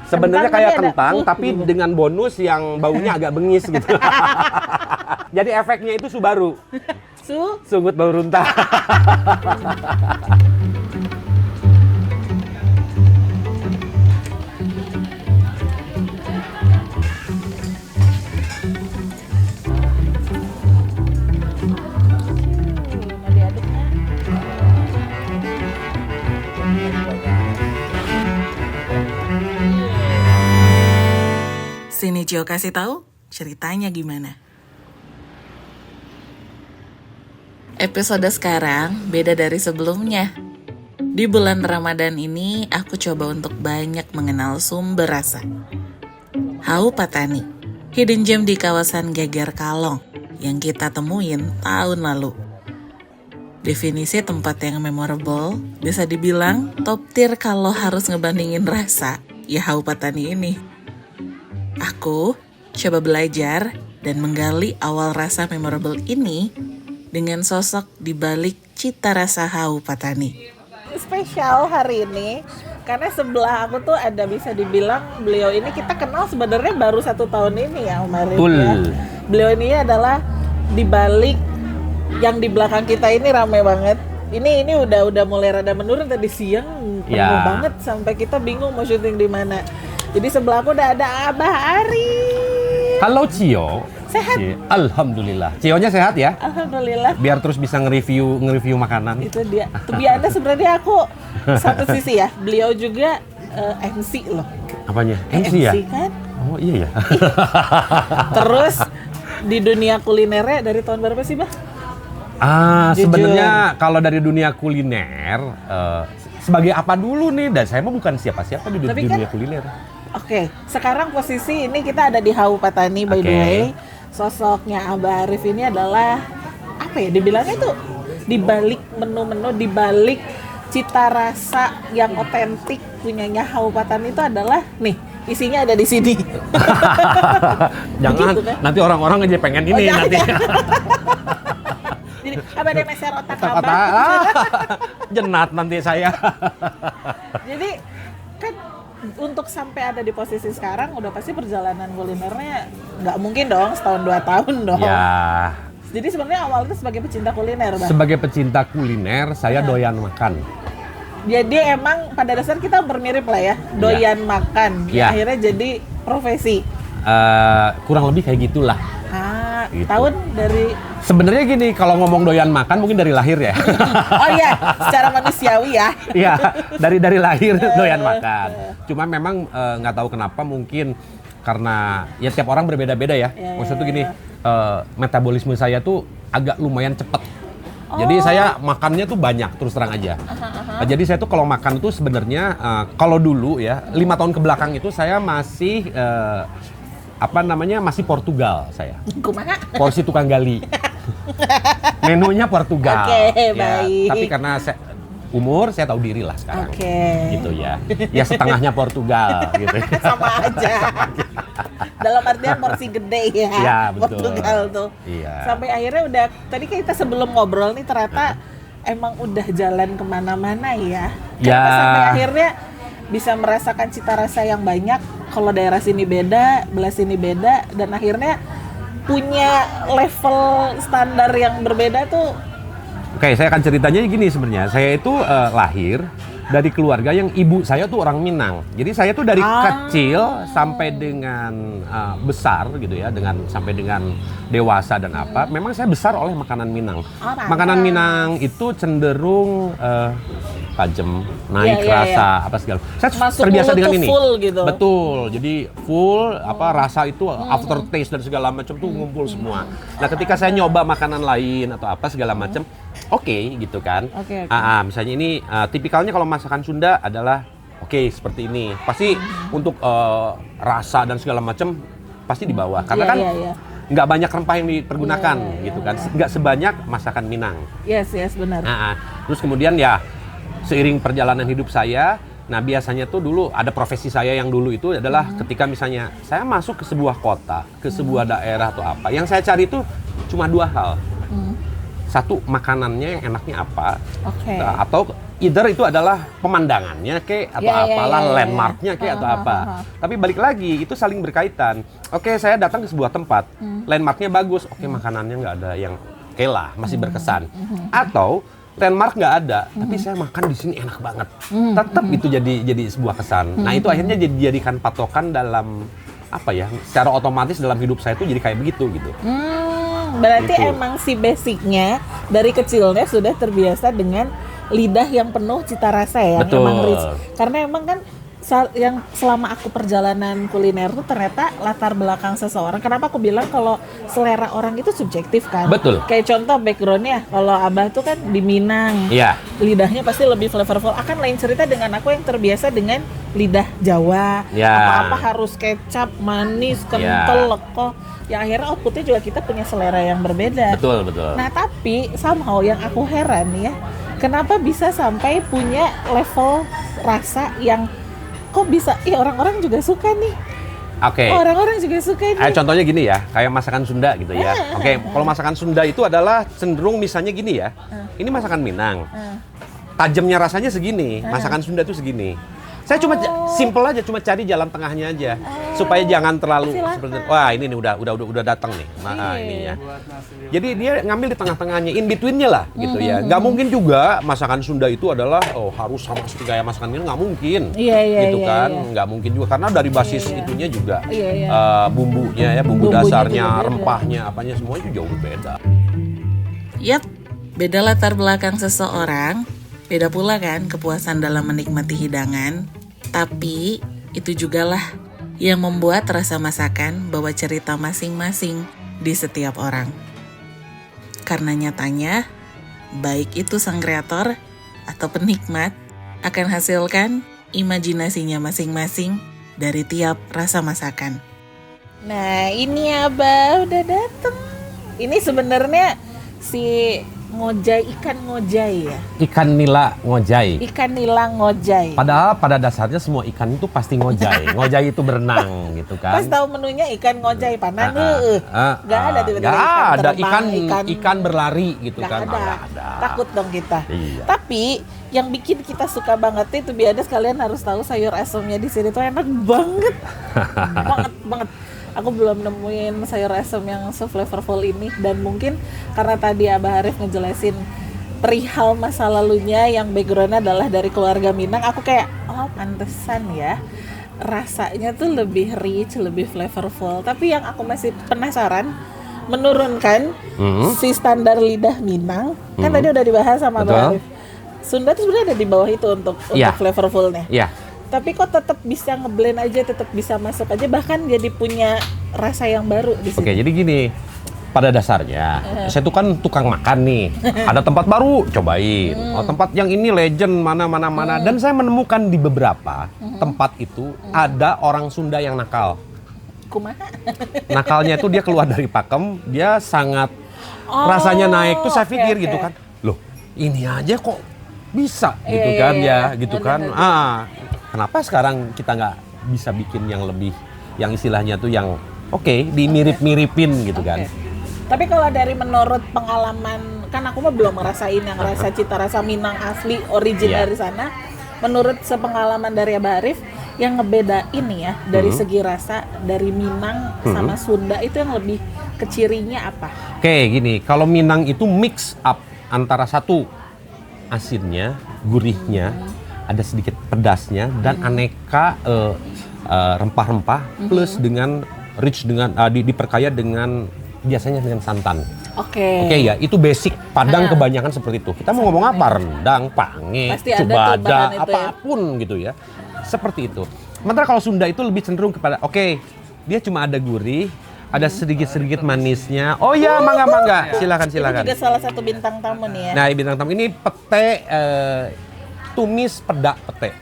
Sebenarnya kayak tapi ada, kentang, tapi gitu. dengan bonus yang baunya agak bengis gitu. Jadi efeknya itu Subaru. Sungut bau runtah. Mau diaduknya. Sini Jo kasih tahu ceritanya gimana. Episode sekarang beda dari sebelumnya. Di bulan Ramadan ini aku coba untuk banyak mengenal sumber rasa. Hau Patani, hidden gem di kawasan Geger Kalong yang kita temuin tahun lalu. Definisi tempat yang memorable bisa dibilang top tier kalau harus ngebandingin rasa, ya Hau Patani ini. Aku coba belajar dan menggali awal rasa memorable ini dengan sosok di balik cita rasa Hau Patani. Spesial hari ini karena sebelah aku tuh ada, bisa dibilang beliau ini kita kenal sebenarnya baru 1 tahun ini ya Om Arif ya. Beliau ini adalah di balik yang di belakang kita ini ramai banget. Ini udah mulai rada menurun, tadi siang penuh banget sampai kita bingung mau syuting di mana. Jadi sebelah aku udah ada Abah Ari. Halo Cio. Sehat? Alhamdulillah. Cio-nya sehat ya? Alhamdulillah. Biar terus bisa nge-review makanan. Itu dia. To be honest sebenarnya aku satu sisi ya, beliau juga MC loh. Apanya? MC ya? kan? Oh iya ya. Terus di dunia kulinernya dari tahun berapa sih, Bah? Sebenarnya kalau dari dunia kuliner, sebagai apa dulu nih? Dan saya mah bukan siapa-siapa di dunia kuliner. Oke, sekarang posisi ini kita ada di Hau Patani by the way. Sosoknya Abah Arif ini adalah apa ya? Dibilangnya itu di balik menu-menu, di balik cita rasa yang otentik punyanya Hau Patani itu adalah nih, isinya ada di sini. Jangan Begitu, kan? nanti orang-orang aja pengen ini nanti. Jadi abah ada meser otak Otak-otak, abah. jenat nanti saya. Jadi kan untuk sampai ada di posisi sekarang udah pasti perjalanan kulinernya nggak mungkin dong setahun 2 tahun dong. Ya. Jadi sebenarnya awalnya sebagai pecinta kuliner, Bang. Sebagai pecinta kuliner, saya doyan makan. Jadi emang pada dasar kita bermirip lah ya, doyan makan. Ya. Akhirnya jadi profesi. Kurang lebih kayak gitulah. Gitu. Tahun dari Sebenarnya gini, kalau ngomong doyan makan mungkin dari lahir ya. oh iya, secara manusiawi ya. Iya, dari lahir doyan makan. Cuma memang nggak tahu kenapa, mungkin karena ya tiap orang berbeda-beda ya. Maksudnya tuh gini, metabolisme saya tuh agak lumayan cepet. Jadi saya makannya tuh banyak, terus terang aja. Jadi saya tuh kalau makan itu sebenarnya kalau dulu ya 5 tahun ke belakang itu saya masih masih Portugal saya. Kumaha? Porsi tukang gali. Menunya Portugal. Oke, ya, baik. tapi karena umur saya tahu diri lah sekarang. Oke. Gitu ya. Ya setengahnya Portugal gitu. Sama aja. Dalam artian porsi gede ya. Iya, betul. Portugal tuh. Iya. Sampai akhirnya udah, tadi kita sebelum ngobrol nih ternyata emang udah jalan kemana-mana ya. Kenapa sampai akhirnya bisa merasakan cita rasa yang banyak. Kalau daerah sini beda, belah sini beda, dan akhirnya punya level standar yang berbeda tuh. Oke, saya akan ceritanya gini sebenarnya. Saya itu lahir dari keluarga yang ibu saya tuh orang Minang. Jadi saya tuh dari kecil sampai dengan besar gitu ya, sampai dengan dewasa dan apa, memang saya besar oleh makanan Minang. Makanan Minang itu cenderung tajam, naik rasa apa segala. Saya masuk terbiasa dengan ini. Full gitu. Betul. Jadi full rasa itu aftertaste dan segala macam tuh ngumpul semua. Nah, ketika saya nyoba makanan lain atau apa segala macam, oke, gitu kan. Oke. Misalnya ini tipikalnya kalau masakan Sunda adalah seperti ini. Pasti untuk rasa dan segala macam pasti di bawah. Karena kan nggak banyak rempah yang dipergunakan gitu kan. Nggak sebanyak masakan Minang. Yes, benar. Terus kemudian ya seiring perjalanan hidup saya, nah biasanya tuh dulu ada profesi saya yang dulu itu adalah ketika misalnya saya masuk ke sebuah kota, ke sebuah daerah atau apa, yang saya cari itu cuma 2 hal. Satu, makanannya yang enaknya apa, atau either itu adalah pemandangannya kek atau apalah landmarknya kek atau apa. Tapi balik lagi itu saling berkaitan. Oke, saya datang ke sebuah tempat, landmarknya bagus. Oke, makanannya nggak ada yang oke lah, masih berkesan. Atau landmark nggak ada, tapi saya makan di sini enak banget. Tetap itu jadi sebuah kesan. Nah itu akhirnya dijadikan patokan dalam apa ya? Secara otomatis dalam hidup saya itu jadi kayak begitu gitu. Berarti Gitu. emang si basicnya dari kecilnya sudah terbiasa dengan lidah yang penuh cita rasa ya, yang Betul. emang rich. Karena emang kan yang selama aku perjalanan kuliner tuh ternyata latar belakang seseorang. Kenapa aku bilang kalau selera orang itu subjektif kan? Betul. Kayak contoh backgroundnya, kalau Abah tuh kan di Minang, Iya. lidahnya pasti lebih flavorful. Akan lain cerita dengan aku yang terbiasa dengan lidah Jawa. Ya. Apa-apa harus kecap, manis, kental, leko. Yang akhirnya outputnya juga kita punya selera yang berbeda. Betul, betul. Nah tapi somehow yang aku heran ya, kenapa bisa sampai punya level rasa yang kok bisa, orang-orang juga suka nih. Oke. Orang-orang juga suka nih. Contohnya gini ya, kayak masakan Sunda gitu ya. Oke, kalau masakan Sunda itu adalah cenderung misalnya gini ya. Ini masakan Minang. Tajamnya rasanya segini, masakan Sunda itu segini. Saya cuma simple aja, cuma cari jalan tengahnya aja supaya jangan terlalu seperti wah ini nih udah datang nih. Ini ya. Jadi dia ngambil di tengah-tengahnya, in between-nya lah gitu ya. Nggak mungkin juga masakan Sunda itu adalah harus sama seperti kayak masakan ini, nggak mungkin. Gitu kan. Nggak mungkin juga karena dari basis itunya juga bumbunya ya, bumbu dasarnya, rempahnya, apanya semua itu jauh beda. Yap, beda latar belakang seseorang, beda pula kan kepuasan dalam menikmati hidangan. Tapi itu jugalah yang membuat rasa masakan bawa cerita masing-masing di setiap orang. Karena nyatanya, baik itu sang kreator atau penikmat akan hasilkan imajinasinya masing-masing dari tiap rasa masakan. Nah ini Abah udah dateng. Ini sebenarnya si ikan ngojai ya. Ikan nila ngojai. Ikan nila ngojai. Padahal pada dasarnya semua ikan itu pasti ngojai. Ngojai itu berenang gitu kan. Pas tahu menunya ikan ngojai panan nggak ada tiba-tiba nggak ada terbang, ikan berlari gitu nggak kan. ada. Nggak ada. Takut dong kita. Iya. Tapi yang bikin kita suka banget itu biasa kalian harus tahu sayur asemnya di sini tuh enak banget. banget. Aku belum nemuin sayur asem yang se-flavorful ini, dan mungkin karena tadi Abah Arif ngejelasin perihal masa lalunya yang backgroundnya adalah dari keluarga Minang, aku kayak pantesan ya rasanya tuh lebih rich, lebih flavorful. Tapi yang aku masih penasaran, menurunkan si standar lidah Minang, kan tadi udah dibahas sama Abah Arif. Sunda tuh sebenarnya ada di bawah itu untuk flavorfulnya. Iya. Tapi kok tetap bisa ngeblend aja, tetap bisa masuk aja, bahkan jadi punya rasa yang baru di sini. Oke, jadi gini. Pada dasarnya, saya tuh kan tukang makan nih. Ada tempat baru, cobain. Tempat yang ini legend, mana. Dan saya menemukan di beberapa tempat itu ada orang Sunda yang nakal. Kumaha? Nakalnya itu dia keluar dari pakem, dia sangat rasanya naik tuh saya pikir gitu kan. Loh, ini aja kok bisa gitu kan ya, gitu kan. Kenapa sekarang kita nggak bisa bikin yang lebih, yang istilahnya tuh yang dimirip-miripin gitu kan. Tapi kalau dari menurut pengalaman, kan aku mah belum ngerasain yang rasa cita rasa Minang asli origin dari sana. Menurut sepengalaman dari Abah Arif, yang ngebedain ya dari segi rasa dari Minang sama Sunda itu yang lebih kecirinya apa? Oke, gini, kalau Minang itu mix up antara satu asinnya, gurihnya, ada sedikit pedasnya dan aneka rempah-rempah plus dengan rich dengan diperkaya dengan biasanya dengan santan. Oke ya, itu basic Padang kebanyakan seperti itu. Kita mau ngomong apa? Rendang, pange, cubada, apapun gitu ya. Seperti itu. Sementara kalau Sunda itu lebih cenderung kepada dia cuma ada gurih, ada sedikit-sedikit manisnya. Oh ya, mangga. Silakan. Itu juga salah satu bintang tamu nih ya. Nah, bintang tamu ini pete tumis pedak pete.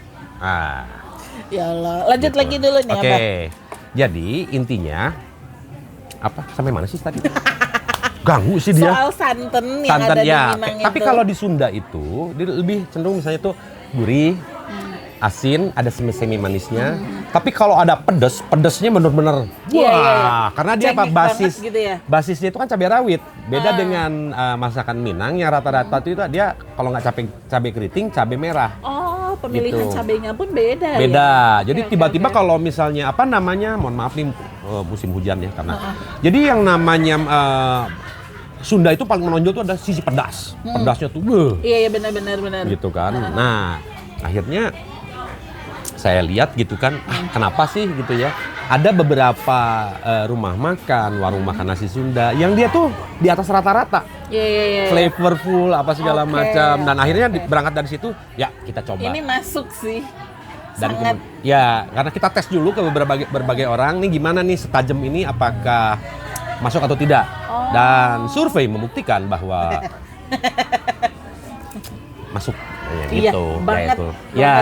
Ya Allah, lanjut gitu lagi dulu nih Abah. Jadi intinya apa? Sampai mana sih tadi? Ganggu sih dia. Soal santan yang ada di Minang itu. Tapi kalau di Sunda itu dia lebih cenderung misalnya tuh gurih, asin, ada semi manisnya. Tapi kalau ada pedesnya bener-bener Iya, iya, iya. karena dia apa Cengkeh basis banget gitu ya? basisnya itu kan cabai rawit. Beda dengan masakan Minang yang rata-rata itu dia kalau nggak cabai keriting, cabai merah. Oh, pemilihan Gitu. cabenya pun beda. Beda. Ya? Jadi Oke, tiba-tiba oke. kalau misalnya apa namanya, mohon maaf nih musim hujan ya karena. Jadi yang namanya Sunda itu paling menonjol tuh ada sisi pedas. Pedasnya tuh Iya, benar. gitu kan. Nah, akhirnya saya lihat gitu kan, kenapa sih gitu ya? Ada beberapa rumah makan, warung makan nasi Sunda yang dia tuh di atas rata-rata. Iya. Flavorful apa segala Oke, macam. Dan akhirnya oke. berangkat dari situ, ya kita coba. Ini masuk sih. Dan Sangat. ya karena kita tes dulu ke berbagai orang nih gimana nih setajam ini apakah masuk atau tidak. Dan survei membuktikan bahwa masuk. Ya, Iya, gitu. banget, itu. banget. Ya.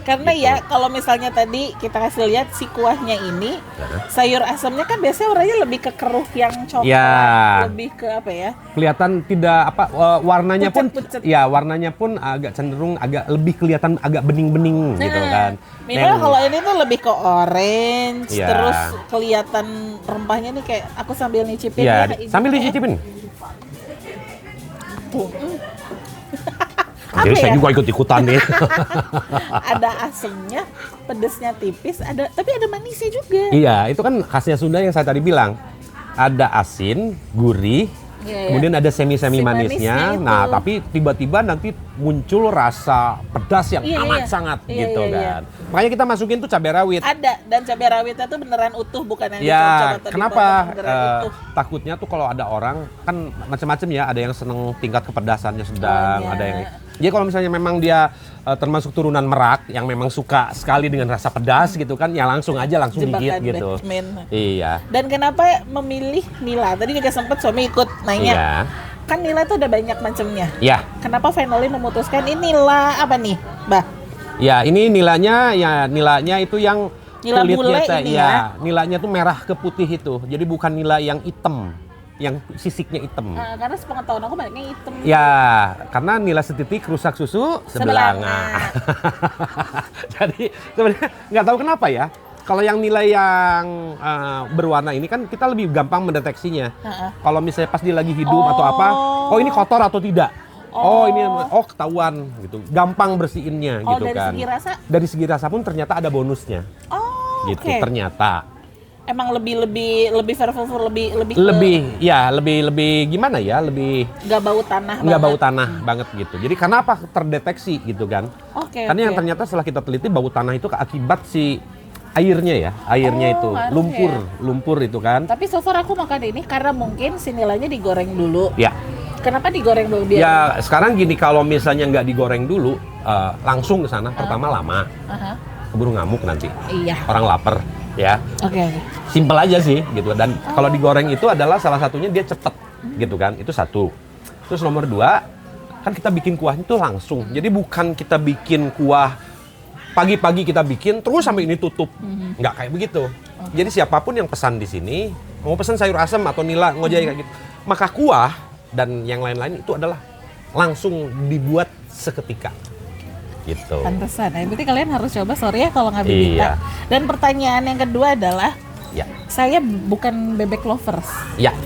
Karena Gitu. ya kalau misalnya tadi kita kasih lihat si kuahnya ini, sayur asamnya kan biasanya warnanya lebih ke keruh yang coklat, Ya. lebih ke apa ya? Kelihatan tidak apa warnanya Pucet-pucet. pun ya warnanya pun agak cenderung agak lebih kelihatan agak bening-bening gitu kan. Minimal Dan- kalau ini tuh lebih ke orange, Iya. terus kelihatan rempahnya nih kayak aku sambil nyicipin ya, ya. ini sambil kayak- dicicipin. Tuh, Jadi Apa saya ya? juga ikut-ikutan nih. ada asemnya, pedesnya tipis, tapi ada manisnya juga. Iya, itu kan khasnya Sunda yang saya tadi bilang. Ada asin, gurih, Iya, kemudian ada semi Si manisnya. manisnya itu. Nah, tapi tiba-tiba nanti muncul rasa pedas yang Iya, amat iya. sangat Iya, gitu iya, kan. Makanya kita masukin tuh cabai rawit. Ada, dan cabai rawitnya tuh beneran utuh, bukan yang dicocok Ya, atau kenapa? dipotong, beneran utuh. Takutnya tuh kalau ada orang kan macam-macam ya, ada yang seneng tingkat kepedasannya sedang, Oh, iya. ada yang. Jadi kalau misalnya memang dia termasuk turunan Merak yang memang suka sekali dengan rasa pedas gitu kan, ya langsung Jebakan gigit gitu. Batman. Iya. Dan kenapa memilih nila? Tadi juga sempat suami ikut nanya. Iya. Kan nila tuh ada banyak macamnya. Ya. Kenapa finally memutuskan inilah apa nih, Mbak? Ya, ini nilanya itu yang Nila bule kulitnya ini ya? nilanya tuh merah ke putih itu. Jadi bukan nila yang hitam, yang sisiknya hitam. Karena sepengetahuan aku banyaknya hitam. Ya, karena nila setitik rusak susu sebelanga. Sebelanga. Jadi sebenarnya nggak tahu kenapa ya. Kalau yang nilai yang berwarna ini kan kita lebih gampang mendeteksinya. Heeh. Kalau misalnya pas dia lagi hidup atau apa, oh ini kotor atau tidak. Oh ini ketahuan gitu. Gampang bersihinnya Oh, gitu dari kan. segi rasa? Dari segi rasa pun ternyata ada bonusnya. Oh, Gitu oke. ternyata. Emang lebih flavorful, lebih ke- Lebih gimana ya? Lebih nggak bau tanah nggak bau banget. tanah banget gitu. Jadi karena apa terdeteksi gitu kan? Oke. Karena yang oke. ternyata setelah kita teliti bau tanah itu akibat si airnya ya, airnya itu ngaruh lumpur itu kan. Tapi so far aku makan ini karena mungkin si nilainya digoreng dulu. Ya, Kenapa digoreng dulu biar? ya sekarang gini kalau misalnya nggak digoreng dulu, langsung ke sana pertama lama, Aha. keburu ngamuk nanti. Iya. Orang lapar ya. Oke. Simpel aja sih gitu. Dan kalau digoreng itu adalah salah satunya dia cepet gitu kan. Itu satu. Terus nomor dua, kan kita bikin kuahnya itu langsung. Jadi bukan kita bikin kuah pagi-pagi kita bikin terus sampai ini tutup. Nggak kayak begitu. Jadi siapapun yang pesan di sini, mau pesan sayur asam atau nila, ngojek kayak gitu. Maka kuah dan yang lain-lain itu adalah langsung dibuat seketika. Gitu. Pantesan. Nah, berarti kalian harus coba, sorry ya kalau nggak Iya. Bibita. Dan pertanyaan yang kedua adalah, Ya. saya bukan bebek lovers, Ya.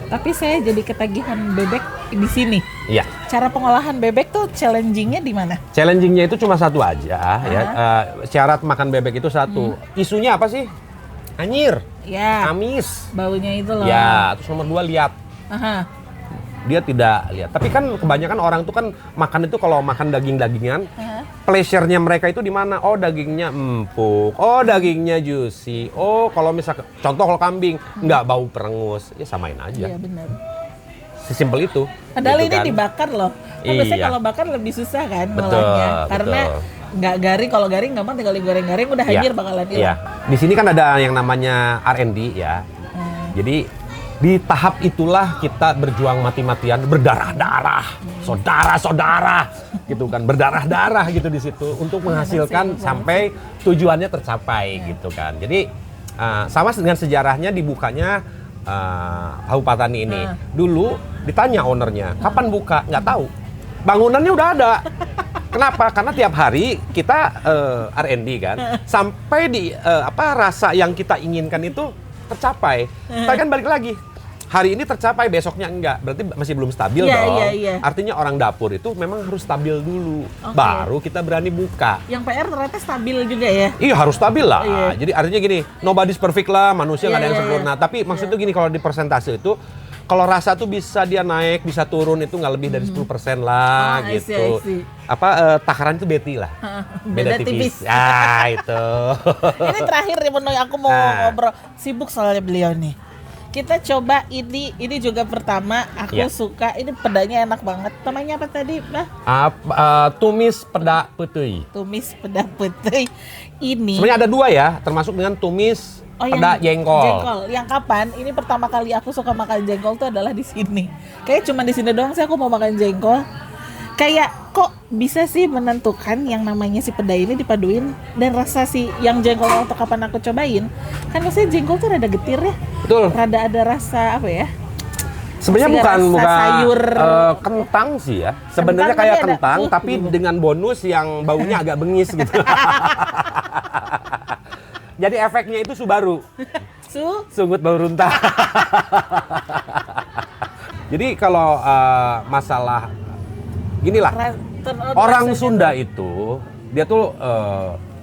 tapi saya jadi ketagihan bebek di sini. Ya. Cara pengolahan bebek tuh challenging-nya di mana? Challenging-nya itu cuma satu aja ya. Syarat makan bebek itu satu. Isunya apa sih? Anyir, Ya, amis. baunya itu loh. Ya, terus nomor dua lihat. Aha. Dia tidak lihat. Tapi kan kebanyakan orang tuh kan makan itu kalau makan daging-dagingan, Aha. pleasure-nya mereka itu di mana? Oh, dagingnya empuk. Oh, dagingnya juicy. Oh, kalau misalnya contoh kalau kambing nggak bau perengus, ya samain aja. Iya benar. Sesimpel itu. Padahal gitu ini kan. dibakar loh. Kan biasanya Iya. kalau bakar lebih susah kan Betul, ngolahnya. Karena betul. nggak garing, kalau garing gampang tinggal digoreng-garing udah Iya. hancur bakalan Iya. hilang. Di sini kan ada yang namanya R&D ya. Jadi di tahap itulah kita berjuang mati-matian, berdarah-darah, saudara-saudara, gitu kan, berdarah-darah gitu di situ untuk menghasilkan sampai tujuannya tercapai gitu kan. Jadi sama dengan sejarahnya dibukanya Tahu Patani ini. Dulu ditanya ownernya, kapan buka? Nggak tahu. Bangunannya udah ada. Kenapa? Karena tiap hari kita R&D kan, sampai di rasa yang kita inginkan itu tercapai. Tapi kan balik lagi, hari ini tercapai, besoknya enggak, berarti masih belum stabil dong. Iya. Artinya orang dapur itu memang harus stabil dulu, baru kita berani buka. Yang PR ternyata stabil juga ya. Iya harus stabil lah. Iya. Jadi artinya gini, nobody's perfect lah, manusia nggak ada yang Iya. sempurna. Tapi maksudnya gini, kalau di persentase itu, kalau rasa tuh bisa dia naik, bisa turun itu nggak lebih dari 10% lah I see, gitu. I see. Takaran itu Betty lah. Beda tipis. Itu. Ini terakhir nih menu yang aku mau ngobrol. Sibuk soalnya beliau nih. Kita coba ini juga pertama aku Iya. suka. Ini pedanya enak banget. Namanya apa tadi, Mbak? Tumis peda putih. Tumis peda putih. Ini Sebenarnya ada dua ya, termasuk dengan tumis peda jengkol. Yang kapan? Ini pertama kali aku suka makan jengkol tuh adalah di sini. Kayak cuma di sini doang sih aku mau makan jengkol. Kayak kok bisa sih menentukan yang namanya si peda ini dipaduin dan rasa si yang jengkol waktu kapan aku cobain. Kan maksudnya jengkol tuh rada getir ya. Betul. Rada ada rasa apa ya? Sebenarnya Masih bukan rasa sayur. kentang sih ya. Sebenarnya Kentang kayak tapi ada kentang tapi dengan bonus yang baunya agak bengis gitu. Jadi efeknya itu Subaru. Sungut bau runtah. Jadi kalau masalah ginilah, orang Sunda itu dia tuh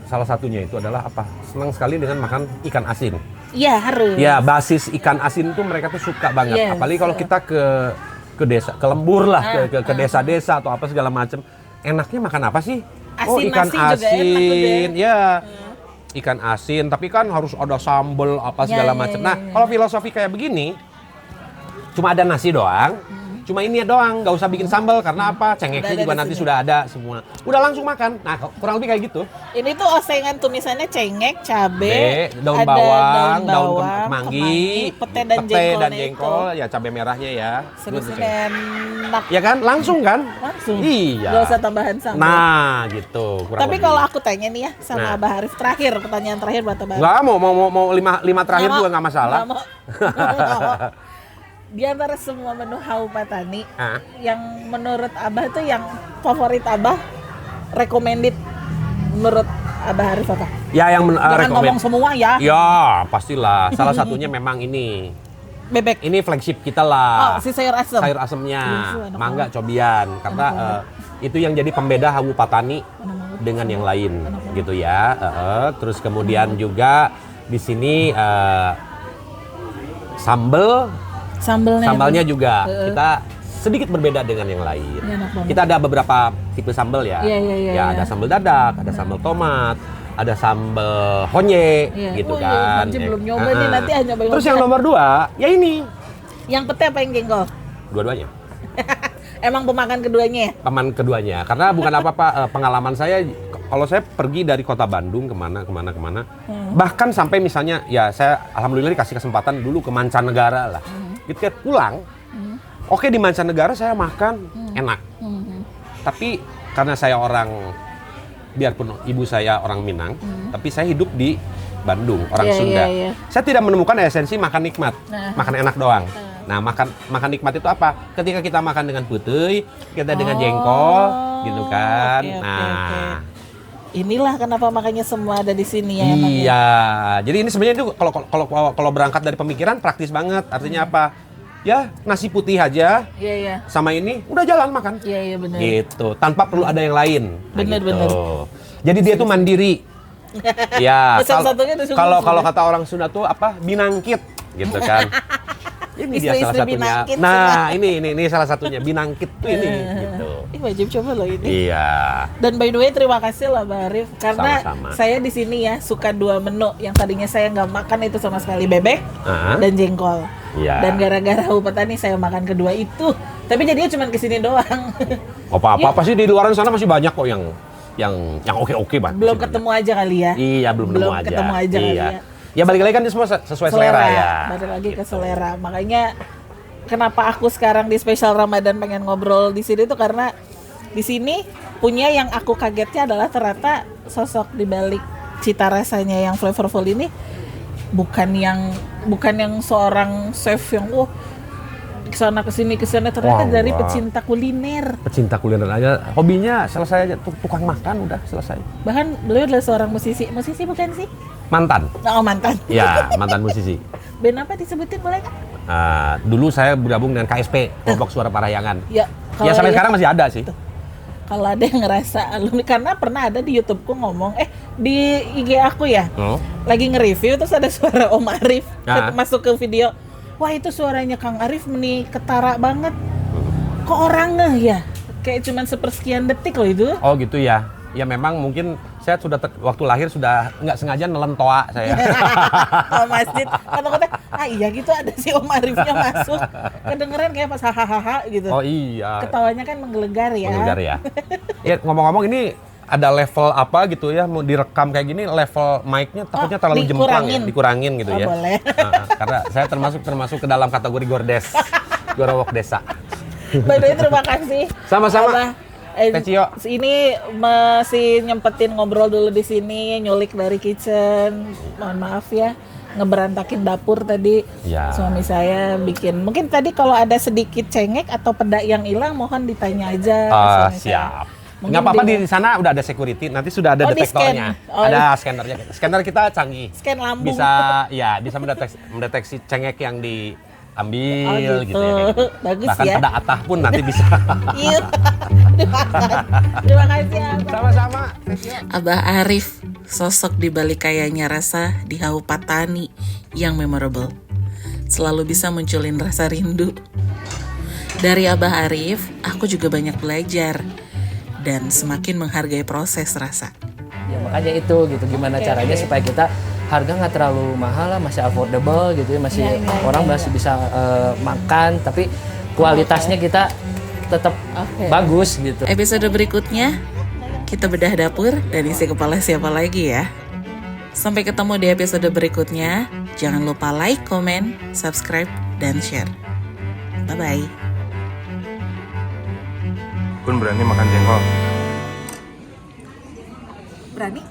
salah satunya itu adalah apa? Senang sekali dengan makan ikan asin. Iya harus. Ya, basis ikan asin tuh mereka tuh suka banget. Yes. Apalagi kalau kita ke desa, ke lembur lah, ke desa-desa atau apa segala macam. Enaknya makan apa sih? Asin ikan nasi juga enak asin. udah. Ya. Ikan asin, tapi kan harus ada sambel apa segala macam. Nah, kalau filosofi kayak begini, cuma ada nasi doang. Cuma ini doang, nggak usah bikin sambal karena apa? Cengeknya juga nanti sudah ada semua. Udah langsung makan. Nah, kurang lebih kayak gitu. Ini tuh osengan tumisannya cengek, cabe, daun ada bawang, daun bawang, kemangi, pete dan jengkol, ya cabe merahnya ya. Serius enak. Ya kan, langsung kan? Langsung. Iya. Gak usah tambahan sambal. Nah, gitu. kurang Tapi lebih. kalau aku tanya nih ya sama Nah. Abah Harif, terakhir pertanyaan terakhir buat Abah Harif. Nggak mau lima terakhir Nggak juga mau. nggak masalah. Nggak mau. Di antara semua menu Hau Patani, Ah. yang menurut Abah tuh yang favorit Abah, recommended menurut Abah Harif apa? Ya, yang Jangan ngomong semua ya. Ya, pastilah. Salah satunya memang ini. Bebek. Ini flagship kita lah. Oh, si sayur asem. Sayur asemnya, Iya, enak mangga cobian, karena itu yang jadi pembeda Hawu Patani dengan yang lain, gitu ya. Terus kemudian juga di sini sambalnya juga kita sedikit berbeda dengan yang lain. Enak banget. Kita ada beberapa tipe sambal ya. Iya. Ada sambal dadak, ada sambal tomat, ada sambal honye, Iya. gitu Oh, iya, kan. Manji belum nyoba nih, nanti nyoba yang Terus yang nomor 2, ya ini. Yang pete apa yang jengkol? Dua-duanya. Emang pemakan keduanya ya? Paman keduanya, karena bukan apa-apa pengalaman saya kalau saya pergi dari kota Bandung kemana bahkan sampai misalnya ya saya alhamdulillah dikasih kesempatan dulu ke mancanegara lah, ketika pulang oke di mancanegara saya makan enak, tapi karena saya orang biarpun ibu saya orang Minang, tapi saya hidup di Bandung, orang Sunda. Iya. Saya tidak menemukan esensi makan nikmat, makan enak doang. Nah, makan nikmat itu apa? Ketika kita makan dengan putih, kita dengan jengkol, gitu kan. Oke. Inilah kenapa makanya semua ada di sini ya. emang ya. Iya. Jadi ini sebenarnya itu kalau berangkat dari pemikiran praktis banget. Artinya apa? Ya, nasi putih aja Iya. sama ini udah jalan makan. Iya benar. Gitu, tanpa perlu ada yang lain. Nah, Bener, gitu. bener. Jadi dia tuh mandiri. Ya, Pesan satunya tuh sungguh kalau sudah. kata orang Sunda tuh apa? Binangkit, gitu kan. Ini dia salah Istri-istri satunya. binangkit, Nah, ini salah satunya binangkit tuh ini, gitu. Ih, wajib coba loh ini. Iya. Dan by the way terima kasih lah Mbak Arif karena Sama-sama. saya di sini ya suka 2 menu yang tadinya saya nggak makan itu sama sekali, bebek Ah. dan jengkol. Iya. Dan gara-gara Hau Patani saya makan kedua itu. Tapi jadinya cuma kesini doang. Apa sih di luar sana masih banyak kok yang oke banget. Belum masih ketemu aja kali ya. banyak. Iya, belum aja. ketemu aja kali Iya. ya. Ya balik lagi kan ini semua sesuai selera ya. Balik lagi ke Gitu. selera. Makanya kenapa aku sekarang di spesial Ramadan pengen ngobrol di sini tuh karena di sini punya yang aku kagetnya adalah ternyata sosok di balik cita rasanya yang flavorful ini bukan yang seorang chef yang kesana kesana ternyata Wah, dari wah. pecinta kuliner. Pecinta kuliner aja, hobinya selesai aja, tukang makan udah selesai. Bahkan beliau adalah seorang musisi bukan sih? Mantan, Oh mantan. ya mantan musisi. Band apa disebutin boleh nggak? Dulu saya bergabung dengan KSP, Kelompok Suara Parayangan. Ya. Ya sampai sekarang masih ada sih. Kalau ada yang ngerasa alumni, karena pernah ada di YouTubeku ngomong, di IG aku ya, Oh. lagi nge-review terus ada suara Om Arif masuk ke video. Wah itu suaranya Kang Arif nih ketara banget. Kok orang ngeh ya? Kayak cuman sepersekian detik loh itu. Oh gitu ya. Ya memang mungkin saya sudah waktu lahir sudah nggak sengaja nelen toa saya. Oh masjid. Kata-kata, iya gitu ada si Om Arifnya masuk. Kedengeran kayak pas hahaha gitu. Oh iya. Ketawanya kan menggelegar ya. Menggelegar ya. Ya ngomong-ngomong ini ada level apa gitu ya, mau direkam kayak gini, level mic-nya takutnya terlalu jemplang ya, dikurangin gitu ya. Boleh. Karena saya termasuk ke dalam kategori gordes, gorowok desa. By the way, terima kasih. Sama-sama. Teh Cio. Ini masih nyempetin ngobrol dulu di sini, nyulik dari kitchen. Mohon maaf ya, ngeberantakin dapur tadi. Ya. Suami saya bikin. Mungkin tadi kalau ada sedikit cengek atau pedak yang hilang, mohon ditanya aja. Suami saya. Siap. Mungkin Nggak apa-apa di sana udah ada security, nanti sudah ada Oh, detektornya. di-scan. Oh, Ada scannernya. Scanner kita canggih. Scan lambung. Bisa mendeteksi cengek yang diambil Oh, gitu. gitu ya. Kayak gitu. Bagus Bahkan ya. pada atah pun nanti bisa. Iya. Terima kasih Abang. Sama-sama. Abah Arif, sosok di balik kayanya rasa di Hau Patani yang memorable. Selalu bisa munculin rasa rindu. Dari Abah Arif, aku juga banyak belajar dan semakin menghargai proses rasa. Ya makanya itu gitu, gimana caranya supaya kita harga nggak terlalu mahal lah, masih affordable gitu ya, masih orang masih bisa makan, tapi kualitasnya kita tetap bagus gitu. Episode berikutnya, kita bedah dapur dan isi kepala siapa lagi ya. Sampai ketemu di episode berikutnya. Jangan lupa like, komen, subscribe, dan share. Bye-bye. Kun berani makan jengkol? Berani?